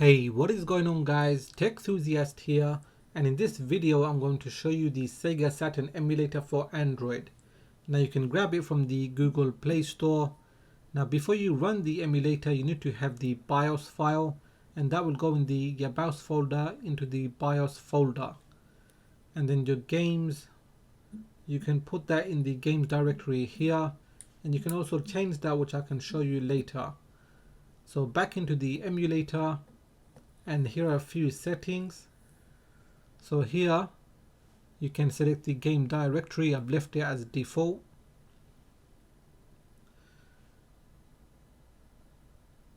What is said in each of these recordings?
Hey, what is going on guys? Techthusiast here, and in this video I'm going to show you the Sega Saturn emulator for Android. Now you can grab it from the Google Play Store. Now before you run the emulator you need to have the BIOS file, and that will go in the Yaba folder into the BIOS folder. And then your games, you can put that in the games directory here, and you can also change that, which I can show you later. So back into the emulator, and here are a few settings. So here you can select the game directory. I've left it as default.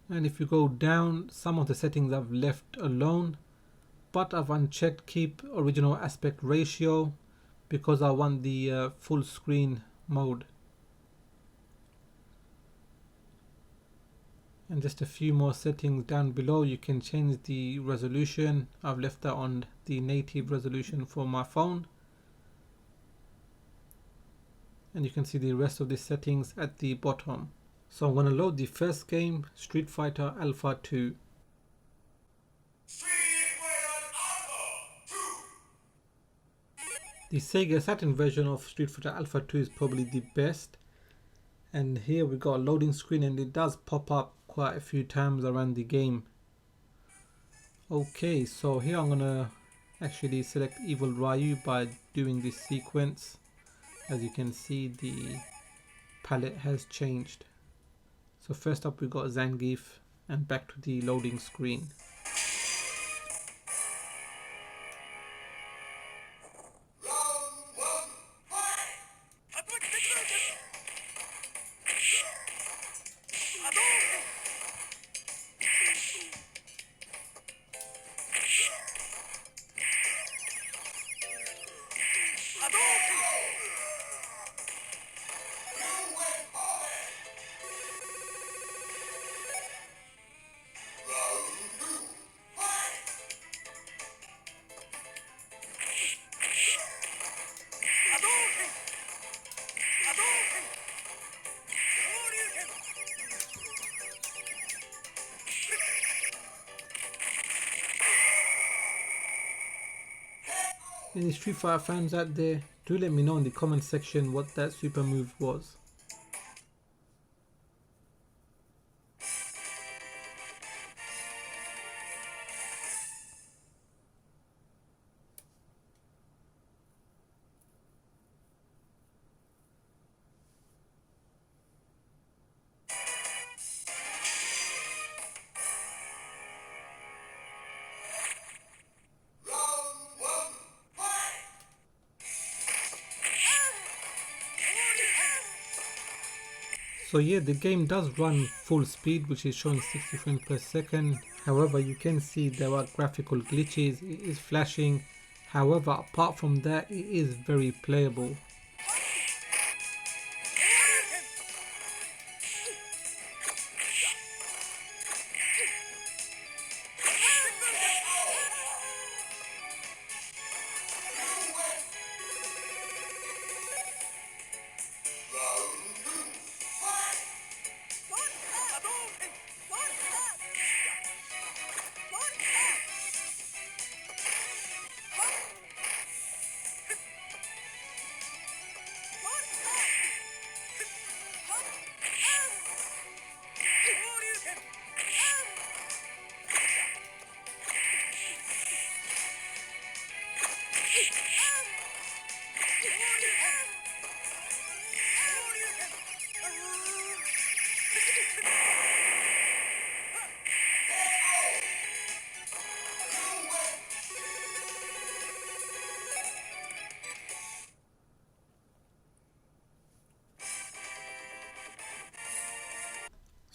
And if you go down, some of the settings I've left alone, but I've unchecked keep original aspect ratio because I want the full screen mode. And just a few more settings down below. You can change the resolution. I've left that on the native resolution for my phone. And you can see the rest of the settings at the bottom. So I'm going to load the first game, Street Fighter Alpha 2. The Sega Saturn version of Street Fighter Alpha 2 is probably the best. And here we got a loading screen, and it does pop up quite a few times around the game. Okay, so here I'm gonna actually select Evil Ryu by doing this sequence. As you can see, the palette has changed. So first up we got Zangief, and back to the loading screen. Any Street Fighter fans out there, do let me know in the comment section what that super move was. So yeah, the game does run full speed, which is showing 60 frames per second. However, you can see there are graphical glitches, it is flashing. However, apart from that, it is very playable.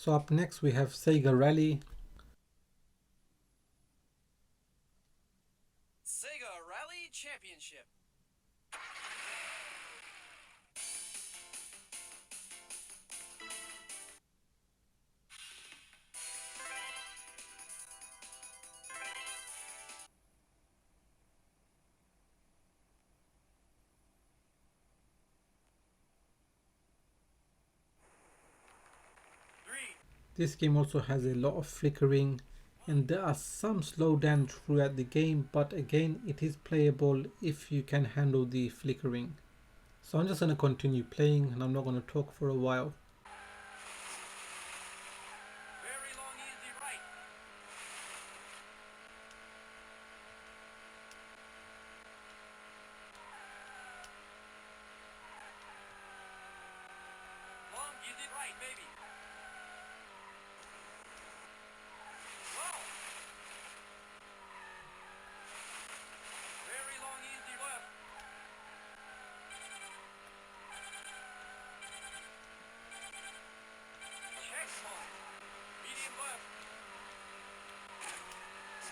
So up next we have Sega Rally. Sega Rally Championship. This game also has a lot of flickering, and there are some slowdowns throughout the game, but again it is playable if you can handle the flickering. So I'm just going to continue playing and I'm not going to talk for a while. Very long, easy right. Long, easy right, baby. Wow. Very long, easy left. Check long. Medium left.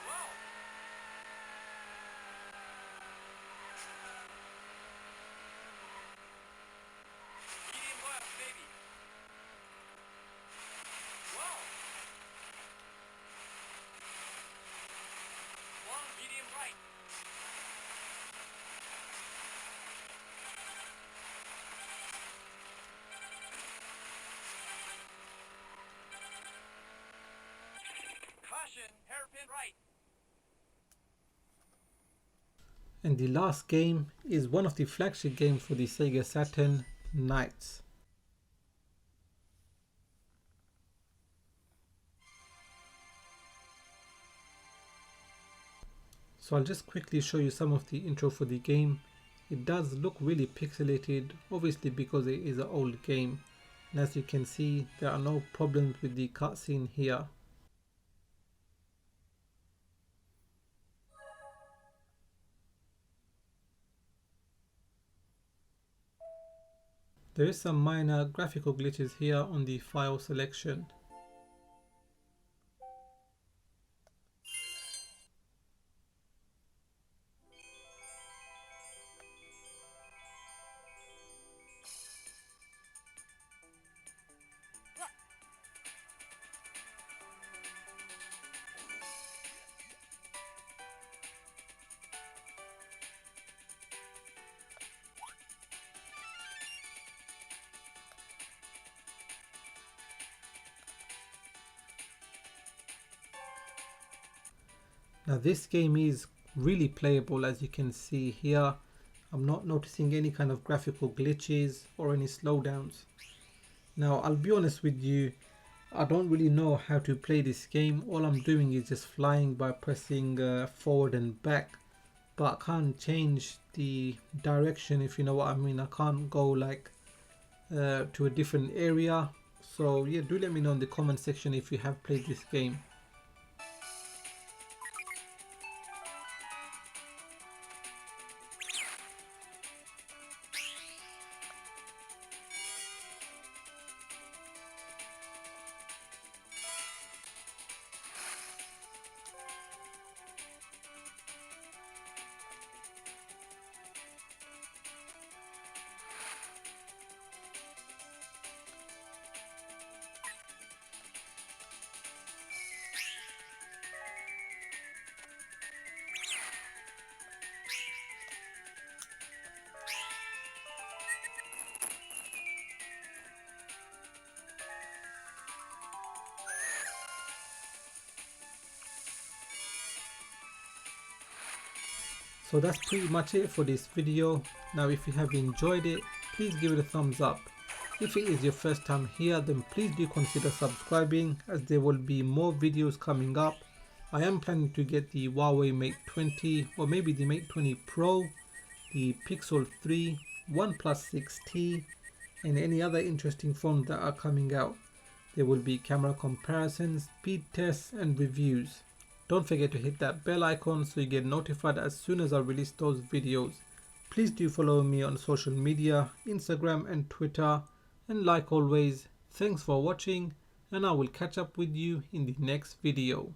Wow. Medium left, baby. Wow. Long, medium right. Caution, hairpin right. And the last game is one of the flagship games for the Sega Saturn, Knights. So I'll just quickly show you some of the intro for the game. It does look really pixelated, obviously because it is an old game. And as you can see, there are no problems with the cutscene here. There is some minor graphical glitches here on the file selection. Now this game is really playable, as you can see here. I'm not noticing any kind of graphical glitches or any slowdowns. Now I'll be honest with you, I don't really know how to play this game. All I'm doing is just flying by pressing forward and back, but I can't change the direction, if you know what I mean. I can't go like to a different area. So yeah, do let me know in the comment section if you have played this game. So that's pretty much it for this video. Now if you have enjoyed it, please give it a thumbs up. If it is your first time here, then please do consider subscribing, as there will be more videos coming up. I am planning to get the Huawei Mate 20 or maybe the Mate 20 Pro, the Pixel 3, OnePlus 6T and any other interesting phones that are coming out. There will be camera comparisons, speed tests and reviews. Don't forget to hit that bell icon so you get notified as soon as I release those videos. Please do follow me on social media, Instagram and Twitter. And like always, thanks for watching and I will catch up with you in the next video.